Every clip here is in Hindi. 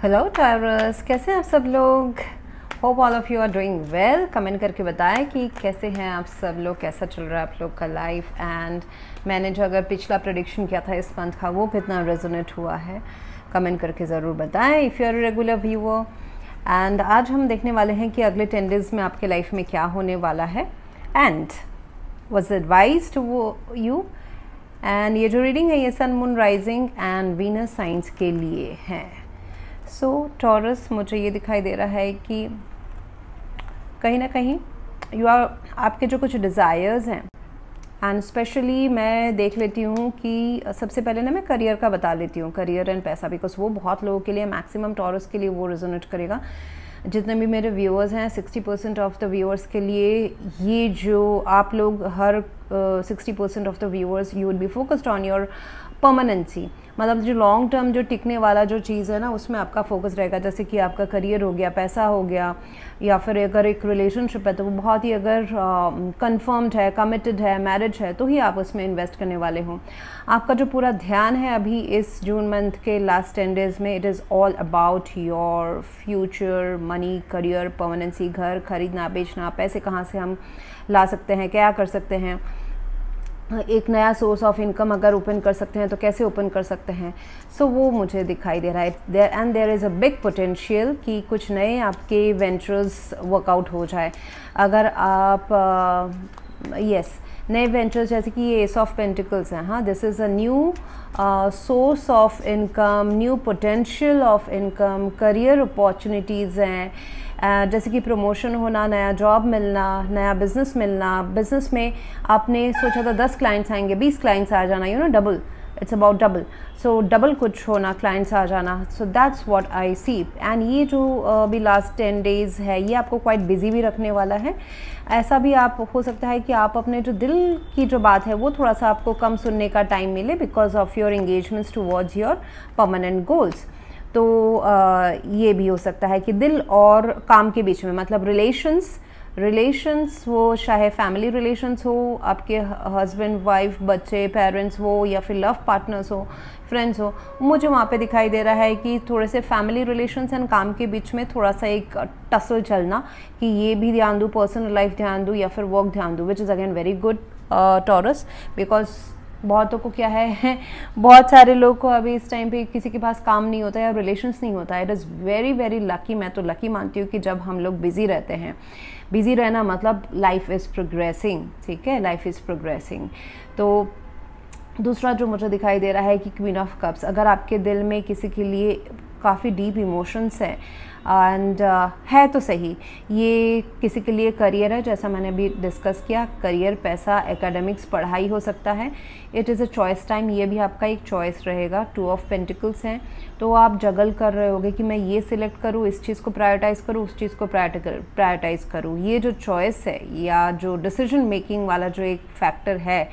हेलो टॉरस, कैसे हैं आप सब लोग। Hope all of you are doing well. Comment करके बताएं कि कैसे हैं आप सब लोग, कैसा चल रहा है आप लोग का लाइफ। एंड मैंने जो अगर पिछला प्रेडिक्शन किया था इस मंथ का वो कितना रेजोनेट हुआ है, कमेंट करके ज़रूर बताएं if you are regular viewer. And आज हम देखने वाले हैं कि अगले 10 डेज़ में आपके लाइफ में क्या होने वाला है and was advise to you. And ये जो रीडिंग है ये sun moon rising and Venus signs के लिए है। सो टॉरस, मुझे ये दिखाई दे रहा है कि कहीं ना कहीं आपके जो कुछ डिज़ायर्स हैं, एंड स्पेशली मैं देख लेती हूँ कि सबसे पहले ना मैं करियर का बता लेती हूँ, करियर एंड पैसा, बिकॉज वो बहुत लोगों के लिए, मैक्सिमम टॉरस के लिए वो रेजोनेट करेगा। जितने भी मेरे व्यूअर्स हैं 60% ऑफ द व्यूअर्स के लिए ये जो आप लोग हर 60% of the viewers you will be focused on your permanency, मतलब जो लॉन्ग टर्म जो टिकने वाला जो चीज़ है ना उसमें आपका फोकस रहेगा। जैसे कि आपका करियर हो गया, पैसा हो गया, या फिर अगर एक रिलेशनशिप है तो वो बहुत ही अगर कंफर्म्ड है, कमिटेड है, मैरिज है तो ही आप उसमें इन्वेस्ट करने वाले हो। आपका जो पूरा ध्यान है अभी इस जून मंथ के लास्ट 10 डेज़ में, it is all about your future, money, career, permanency, घर खरीदना बेचना, पैसे कहाँ से हम ला सकते हैं, क्या कर सकते हैं, एक नया सोर्स ऑफ इनकम अगर ओपन कर सकते हैं तो कैसे ओपन कर सकते हैं। सो वो मुझे दिखाई दे रहा है there is a big potential कि कुछ नए आपके वेंचर्स वर्कआउट हो जाए। अगर आप नए वेंचर्स जैसे कि ये एस ऑफ पेंटिकल्स हैं, हाँ, this is a new source of income, new potential of income, career opportunities हैं, जैसे कि प्रमोशन होना, नया जॉब मिलना, नया बिज़नेस मिलना। बिज़नेस में आपने सोचा था 10 क्लाइंट्स आएंगे, 20 क्लाइंट्स आ जाना, double, its about double. So double कुछ होना, क्लाइंट्स आ जाना। So that's what I see. And ये जो अभी लास्ट 10 डेज़ है ये आपको क्वाइट बिजी भी रखने वाला है। ऐसा भी आप हो सकता है कि आप अपने जो दिल की जो बात है वो थोड़ा सा आपको कम सुनने का टाइम मिले because of your engagements towards your permanent goals. तो ये भी हो सकता है कि दिल और काम के बीच में, मतलब रिलेशंस हो, चाहे फैमिली रिलेशंस हो, आपके हस्बैंड वाइफ, बच्चे, पेरेंट्स हो, या फिर लव पार्टनर्स हो, फ्रेंड्स हो, मुझे वहाँ पे दिखाई दे रहा है कि थोड़े से फैमिली रिलेशंस एंड काम के बीच में थोड़ा सा एक टसल चलना कि ये भी ध्यान दूँ, पर्सनल लाइफ ध्यान दूँ या फिर वर्क ध्यान दूँ, which is again very good taurus. Because बहुतों को क्या है बहुत सारे लोग को अभी इस टाइम पे किसी के पास काम नहीं होता है या रिलेशंस नहीं होता है। It is very very lucky, मैं तो लकी मानती हूँ कि जब हम लोग बिजी रहते हैं। बिजी रहना मतलब लाइफ इज़ प्रोग्रेसिंग, ठीक है, लाइफ इज़ प्रोग्रेसिंग। तो दूसरा जो मुझे दिखाई दे रहा है कि क्वीन ऑफ कप्स, अगर आपके दिल में किसी के लिए काफ़ी डीप इमोशंस है एंड है तो सही, ये किसी के लिए करियर है, जैसा मैंने अभी डिस्कस किया, करियर, पैसा, एकेडमिक्स, पढ़ाई हो सकता है। It is a choice time, ये भी आपका एक चॉइस रहेगा। 2 ऑफ पेंटिकल्स हैं तो आप जगल कर रहे होगे कि मैं ये सिलेक्ट करूँ, इस चीज़ को प्रायोरिटाइज़ करूँ, उस चीज़ को प्रायोरिटाइज़ करूँ। ये जो चॉइस है या जो डिसीजन मेकिंग वाला जो एक फैक्टर है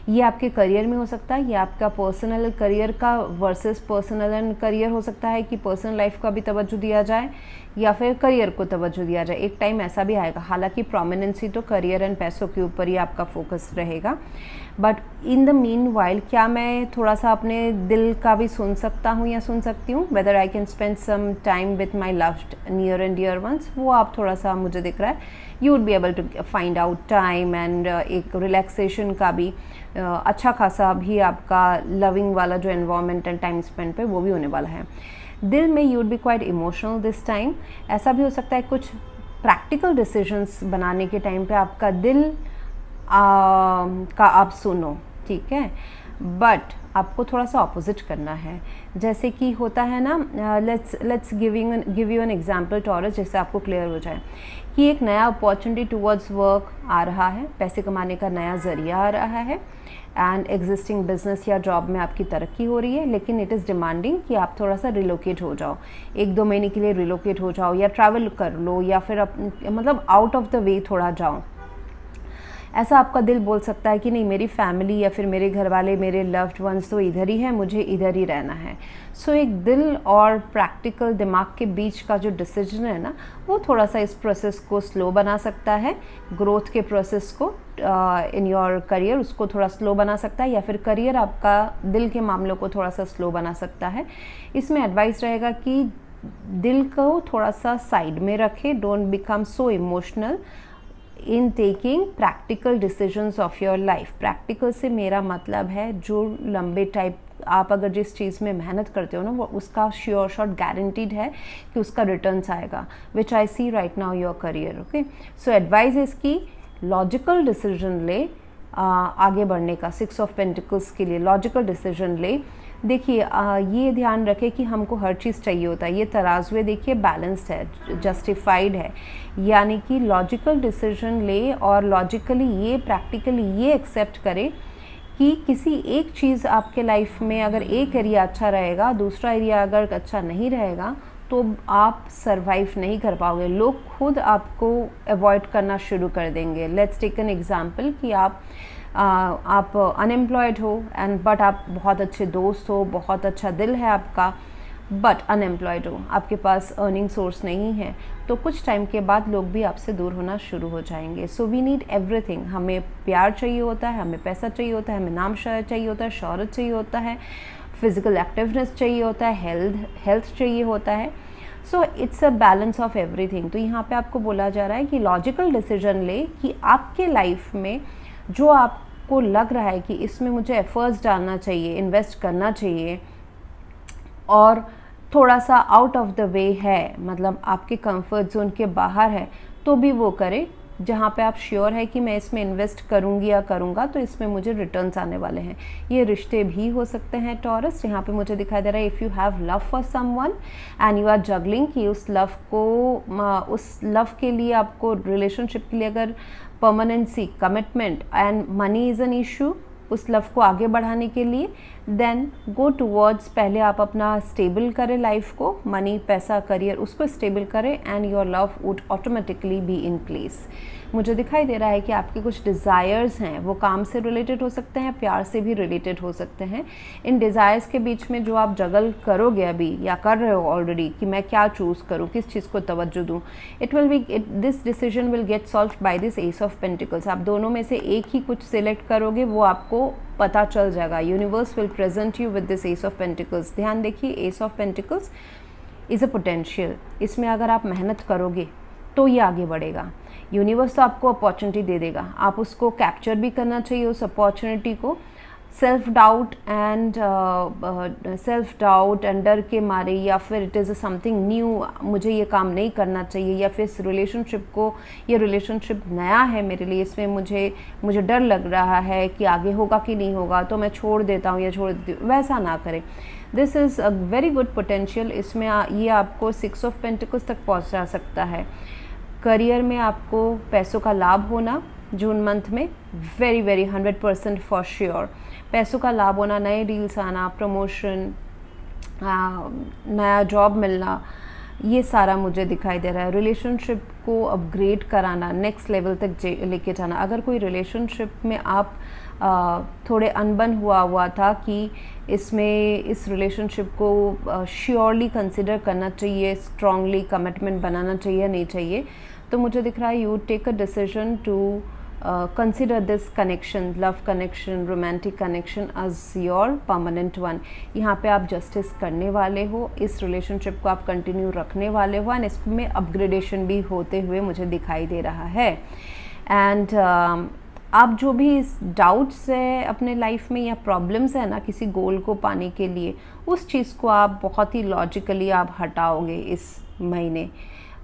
ये आपके करियर में हो सकता है, ये आपका पर्सनल करियर का वर्सेस पर्सनल एंड करियर हो सकता है कि पर्सनल लाइफ का भी तवज्जो दिया जाए या फिर करियर को तवज्जो दिया जाए। एक टाइम ऐसा भी आएगा, हालांकि प्रोमिनेंसी तो करियर एंड पैसों के ऊपर ही आपका फोकस रहेगा। But in the mean while क्या मैं थोड़ा सा अपने दिल का भी सुन सकता हूँ या सुन सकती हूँ, whether I can spend some time with my loved near and dear ones, वो आप थोड़ा सा मुझे दिख रहा है you would be able to find out time and एक रिलैक्सेशन का भी अच्छा खासा भी आपका लविंग वाला जो एनवायरनमेंट एंड टाइम स्पेंड पे वो भी होने वाला है। दिल में you would B quite emotional this time. ऐसा भी हो सकता है कुछ प्रैक्टिकल डिसीजंस बनाने के टाइम पे आपका दिल का आप सुनो, ठीक है, बट आपको थोड़ा सा ऑपोजिट करना है। जैसे कि होता है ना, let's give you an example taurus, जैसे आपको क्लियर हो जाए कि एक नया अपॉर्चुनिटी टुवर्ड्स वर्क आ रहा है, पैसे कमाने का नया ज़रिया आ रहा है एंड एग्जिस्टिंग बिजनेस या जॉब में आपकी तरक्की हो रही है, लेकिन इट इज़ डिमांडिंग कि आप थोड़ा सा रिलोकेट हो जाओ, 1-2 महीने के लिए रिलोकेट हो जाओ या ट्रैवल कर लो या फिर मतलब आउट ऑफ द वे थोड़ा जाओ। ऐसा आपका दिल बोल सकता है कि नहीं, मेरी फैमिली या फिर मेरे घर वाले, मेरे लव्ड वंस तो इधर ही है, मुझे इधर ही रहना है। सो एक दिल और प्रैक्टिकल दिमाग के बीच का जो डिसीजन है ना वो थोड़ा सा इस प्रोसेस को स्लो बना सकता है, ग्रोथ के प्रोसेस को इन योर करियर उसको थोड़ा स्लो बना सकता है, या फिर करियर आपका दिल के मामलों को थोड़ा सा स्लो बना सकता है। इसमें एडवाइस रहेगा कि दिल को थोड़ा सा साइड में रखें, don't become so emotional in taking practical decisions of your life. Practical से मेरा मतलब है जो लंबे टाइप आप अगर जिस चीज़ में मेहनत करते हो ना, वो उसका श्योर शॉट गारंटीड है कि उसका रिटर्न्स आएगा, which I see right now your career. Okay, so advice इसकी लॉजिकल डिसीजन ले, आगे बढ़ने का। 6 ऑफ पेंटिकल्स के लिए लॉजिकल डिसीजन ले। देखिए ये ध्यान रखें कि हमको हर चीज़ चाहिए होता है। ये तराजुए देखिए बैलेंस्ड है, जस्टिफाइड है, यानी कि लॉजिकल डिसीजन ले और लॉजिकली ये प्रैक्टिकली ये एक्सेप्ट करें कि किसी एक चीज़ आपके लाइफ में अगर एक एरिया अच्छा रहेगा, दूसरा एरिया अगर अच्छा नहीं रहेगा, तो आप सरवाइव नहीं कर पाओगे। लोग खुद आपको अवॉइड करना शुरू कर देंगे। लेट्स टेक एन एग्जांपल कि आप अनएम्प्लॉयड हो एंड बट आप बहुत अच्छे दोस्त हो, बहुत अच्छा दिल है आपका, बट अनएम्प्लॉयड हो, आपके पास अर्निंग सोर्स नहीं है, तो कुछ टाइम के बाद लोग भी आपसे दूर होना शुरू हो जाएंगे। So we need everything. हमें प्यार चाहिए होता है, हमें पैसा चाहिए होता है, हमें नाम चाहिए होता है, शोहरत चाहिए होता है, फिजिकल एक्टिवनेस चाहिए होता है, हेल्थ चाहिए होता है। So it's a balance of everything. तो यहाँ पे आपको बोला जा रहा है कि लॉजिकल डिसीजन ले कि आपके लाइफ में जो आपको लग रहा है कि इसमें मुझे एफर्ट्स डालना चाहिए, इन्वेस्ट करना चाहिए और थोड़ा सा आउट ऑफ द वे है, मतलब आपके कंफर्ट जोन के बाहर है, तो भी वो करें। जहाँ पे आप श्योर है कि मैं इसमें इन्वेस्ट करूँगी या करूँगा तो इसमें मुझे रिटर्न्स आने वाले हैं। ये रिश्ते भी हो सकते हैं टॉरस। यहाँ पे मुझे दिखाई दे रहा है if you have love for someone and you are juggling कि उस लव के लिए आपको रिलेशनशिप के लिए अगर permanency, commitment and money is an issue, उस लव को आगे बढ़ाने के लिए, देन गो टूवर्ड्स, पहले आप अपना स्टेबल करें लाइफ को, मनी, पैसा, करियर, उसको स्टेबल करें and your love would automatically be in place. मुझे दिखाई दे रहा है कि आपके कुछ डिज़ायर्स हैं, वो काम से रिलेटेड हो सकते हैं, प्यार से भी रिलेटेड हो सकते हैं। इन डिज़ायर्स के बीच में जो आप जगल करोगे अभी या कर रहे हो ऑलरेडी कि मैं क्या चूज़ करूँ, किस चीज़ को तवज्जो दूँ, this decision will get solve by this S of pentacles. आप दोनों में से एक ही कुछ सिलेक्ट करोगे, वो आपको पता चल जाएगा। Universe will present you with this S of pentacles. ध्यान देखिए, S of pentacles is a potential. इसमें अगर आप मेहनत करोगे तो ये आगे बढ़ेगा। यूनिवर्स तो आपको अपॉर्चुनिटी दे देगा, आप उसको कैप्चर भी करना चाहिए उस अपॉर्चुनिटी को। सेल्फ डाउट एंड डर के मारे, या फिर इट इज़ समथिंग न्यू, मुझे ये काम नहीं करना चाहिए, या फिर इस रिलेशनशिप नया है मेरे लिए, इसमें मुझे डर लग रहा है कि आगे होगा कि नहीं होगा, तो मैं छोड़ देता हूँ या छोड़ देती हूँ, वैसा ना करें। This is a very good potential. इसमें ये आपको 6 ऑफ पेंटिकल्स तक पहुँचा सकता है। करियर में आपको पैसों का लाभ होना जून मंथ में, वेरी 100% फॉर श्योर। पैसों का लाभ होना, नए डील्स आना, प्रमोशन, नया जॉब मिलना, ये सारा मुझे दिखाई दे रहा है। रिलेशनशिप को अपग्रेड कराना, नेक्स्ट लेवल तक लेके जाना। अगर कोई रिलेशनशिप में आप थोड़े अनबन हुआ था कि इस रिलेशनशिप को श्योरली कंसिडर करना चाहिए, स्ट्रांगली कमिटमेंट बनाना चाहिए नहीं चाहिए, तो मुझे दिख रहा है you take a decision to consider this connection, love connection, romantic connection as your permanent one। यहाँ पे आप जस्टिस करने वाले हो, इस रिलेशनशिप को आप कंटिन्यू रखने वाले हो एंड इसमें अपग्रेडेशन भी होते हुए मुझे दिखाई दे रहा है। एंड आप जो भी इस डाउट्स है अपने लाइफ में या प्रॉब्लम्स है ना किसी गोल को पाने के लिए, उस चीज़ को आप बहुत ही लॉजिकली आप हटाओगे इस महीने।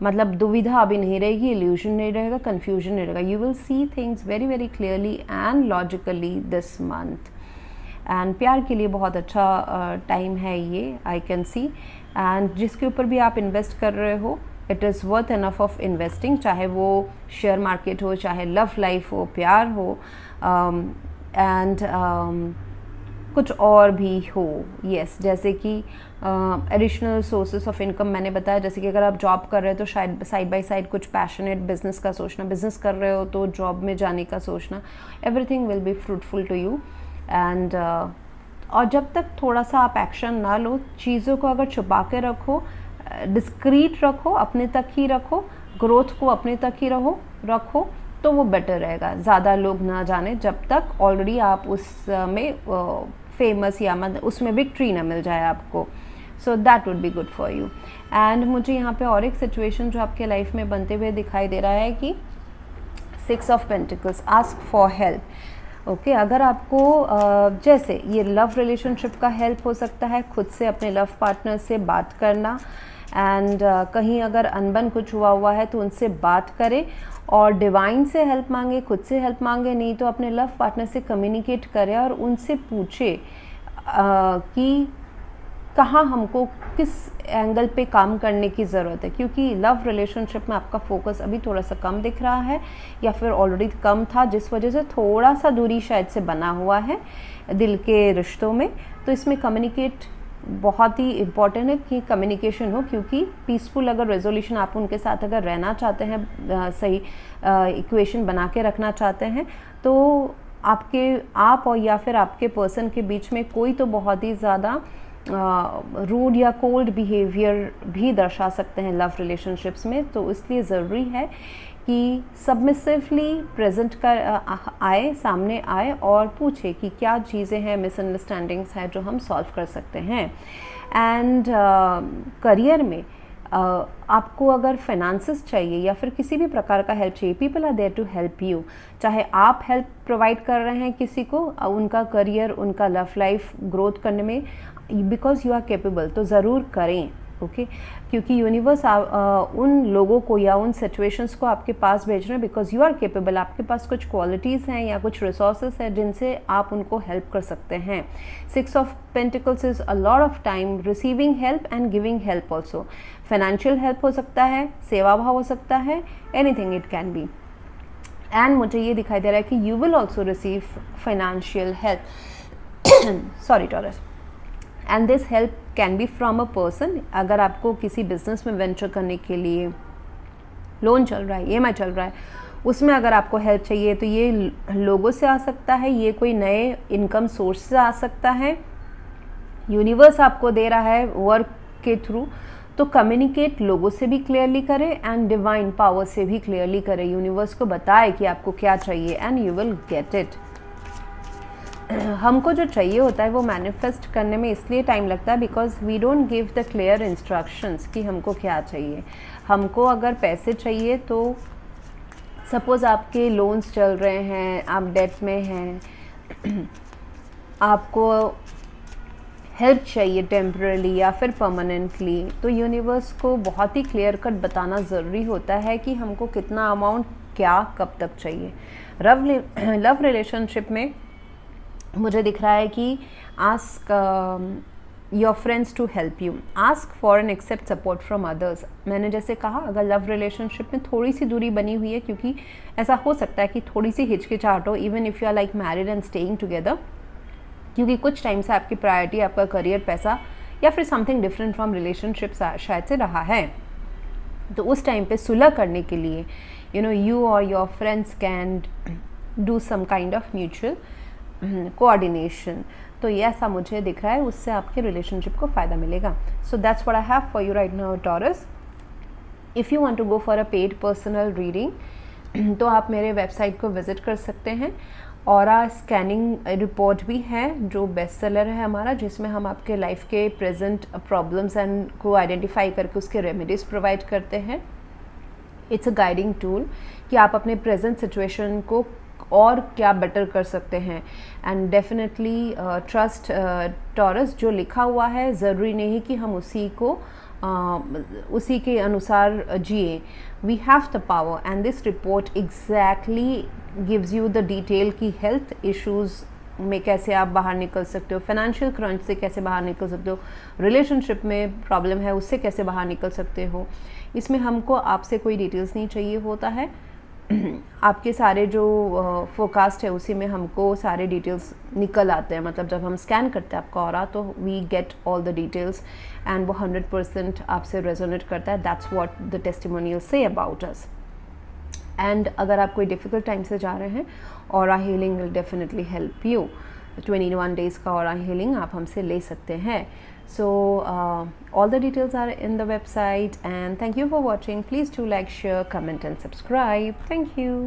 मतलब दुविधा अभी नहीं रहेगी, इल्यूजन नहीं रहेगा, कन्फ्यूजन नहीं रहेगा। You will see things very clearly and logically this month. And प्यार के लिए बहुत अच्छा टाइम है ये, आई कैन सी। एंड जिसके ऊपर भी आप इन्वेस्ट कर रहे हो, it is worth enough of investing, चाहे वो शेयर मार्केट हो, चाहे लव लाइफ हो, प्यार हो, एंड कुछ और भी हो। यस, जैसे कि एडिशनल सोर्सेस ऑफ इनकम मैंने बताया, जैसे कि अगर आप जॉब कर रहे हो तो शायद साइड बाय साइड कुछ पैशनेट बिजनेस का सोचना, बिजनेस कर रहे हो तो जॉब में जाने का सोचना। Everything will be fruitful to you. And और जब तक थोड़ा सा आप एक्शन ना लो, चीज़ों को अगर छुपा के रखो, डिस्क्रीट रखो, अपने तक ही रखो, ग्रोथ को अपने तक ही रखो तो वो बेटर रहेगा। ज़्यादा लोग ना जाने जब तक ऑलरेडी आप उसमें फेमस या मतलब उसमें विक्ट्री ना मिल जाए आपको। So that would be good for you. And मुझे यहाँ पे और एक सिचुएशन जो आपके लाइफ में बनते हुए दिखाई दे रहा है कि 6 of pentacles, ask for help. Okay, अगर आपको जैसे ये लव रिलेशनशिप का हेल्प हो सकता है, खुद से अपने लव पार्टनर से बात करना, एंड कहीं अगर अनबन कुछ हुआ है तो उनसे बात करें और डिवाइन से हेल्प मांगे, खुद से हेल्प मांगे, नहीं तो अपने लव पार्टनर से कम्युनिकेट करें और उनसे पूछे कि कहाँ हमको किस एंगल पे काम करने की ज़रूरत है, क्योंकि लव रिलेशनशिप में आपका फोकस अभी थोड़ा सा कम दिख रहा है या फिर ऑलरेडी कम था, जिस वजह से थोड़ा सा दूरी शायद से बना हुआ है दिल के रिश्तों में। तो इसमें कम्युनिकेट बहुत ही इम्पॉर्टेंट है कि कम्युनिकेशन हो, क्योंकि पीसफुल अगर रेजोल्यूशन आप उनके साथ अगर रहना चाहते हैं, सही इक्वेशन बना के रखना चाहते हैं, तो आप और या फिर आपके पर्सन के बीच में कोई तो बहुत ही ज़्यादा रूड या कोल्ड बिहेवियर भी दर्शा सकते हैं लव रिलेशनशिप्स में। तो इसलिए ज़रूरी है कि सबमिसिवली प्रेजेंट कर आए, सामने आए और पूछे कि क्या चीज़ें हैं, मिसअंडरस्टैंडिंग्स हैं जो हम सॉल्व कर सकते हैं। एंड करियर में आपको अगर फाइनेंसेस चाहिए या फिर किसी भी प्रकार का हेल्प चाहिए, people are there to help you. चाहे आप हेल्प प्रोवाइड कर रहे हैं किसी को उनका करियर, उनका लव लाइफ ग्रोथ करने में, बिकॉज यू आर कैपेबल, तो ज़रूर करें। ओके, क्योंकि यूनिवर्स उन लोगों को या उन सिचुएशंस को आपके पास भेज रहे हैं बिकॉज यू आर कैपेबल। आपके पास कुछ क्वालिटीज़ हैं या कुछ रिसोर्सेज हैं जिनसे आप उनको हेल्प कर सकते हैं। 6 of pentacles is a lot of time receiving help and giving help also. Financial help हो सकता है, सेवा भाव हो सकता है, anything it can be. And मुझे ये दिखाई दे रहा है कि you will also receive financial help, sorry taurus, and this help can be from a person. अगर आपको किसी बिजनेस में वेंचर करने के लिए लोन चल रहा है, EMI चल रहा है, उसमें अगर आपको हेल्प चाहिए तो ये लोगों से आ सकता है, ये कोई नए इनकम सोर्स से आ सकता है, यूनिवर्स आपको दे रहा है वर्क के थ्रू। तो कम्युनिकेट लोगों से भी क्लियरली करें एंड डिवाइन पावर से भी क्लियरली करें। यूनिवर्स को बताए कि आपको क्या चाहिए and you will get it. हमको जो चाहिए होता है वो मैनिफेस्ट करने में इसलिए टाइम लगता है because we don't give the clear instructions कि हमको क्या चाहिए। हमको अगर पैसे चाहिए तो सपोज़ आपके लोन्स चल रहे हैं, आप डेट में हैं, आपको हेल्प चाहिए टेम्पररी या फिर परमानेंटली, तो यूनिवर्स को बहुत ही क्लियर कट बताना ज़रूरी होता है कि हमको कितना अमाउंट क्या कब तक चाहिए। लव रिलेशनशिप में मुझे दिख रहा है कि ask your friends to help you, ask for and accept support from others. मैंने जैसे कहा अगर लव रिलेशनशिप में थोड़ी सी दूरी बनी हुई है, क्योंकि ऐसा हो सकता है कि थोड़ी सी हिचकिचाहट हो even if you are like married and staying together, क्योंकि कुछ टाइम से आपकी प्रायोरिटी आपका करियर, पैसा या फिर समथिंग डिफरेंट फ्रॉम रिलेशनशिप शायद से रहा है। तो उस टाइम पे सुलह करने के लिए यू और your friends can do some kind of mutual coordination. तो ये ऐसा मुझे दिख रहा है, उससे आपके रिलेशनशिप को फ़ायदा मिलेगा। So that's what I have for you right now Taurus. If you want to go for a paid personal reading तो आप मेरे वेबसाइट को विज़िट कर सकते हैं। ऑरा स्कैनिंग रिपोर्ट भी है जो बेस्ट सेलर है हमारा, जिसमें हम आपके लाइफ के प्रेजेंट प्रॉब्लम्स एंड को आइडेंटिफाई करके उसके रेमेडीज़ प्रोवाइड करते हैं। इट्स अ गाइडिंग टूल कि आप अपने प्रेजेंट सिचुएशन को और क्या बेटर कर सकते हैं। एंड डेफिनेटली ट्रस्ट टॉरस, जो लिखा हुआ है ज़रूरी नहीं कि हम उसी के अनुसार जिए। We have the power and this report exactly gives you the detail कि हेल्थ इश्यूज़ में कैसे आप बाहर निकल सकते हो, फाइनेंशियल क्रंच से कैसे बाहर निकल सकते हो, रिलेशनशिप में प्रॉब्लम है उससे कैसे बाहर निकल सकते हो। इसमें हमको आपसे कोई डिटेल्स नहीं चाहिए होता है, आपके सारे जो फोरकास्ट है उसी में हमको सारे डिटेल्स निकल आते हैं। मतलब जब हम स्कैन करते हैं आपका ऑरा तो we get all the details and वो 100% आपसे रेजोनेट करता है। That's what the testimonial say about us. And अगर आप कोई डिफ़िकल्ट टाइम से जा रहे हैं, aura healing will definitely help you. 21 days का ऑरा हीलिंग आप हमसे ले सकते हैं। So all the details are in the website, and thank you for watching. Please do like, share, comment and subscribe. Thank you.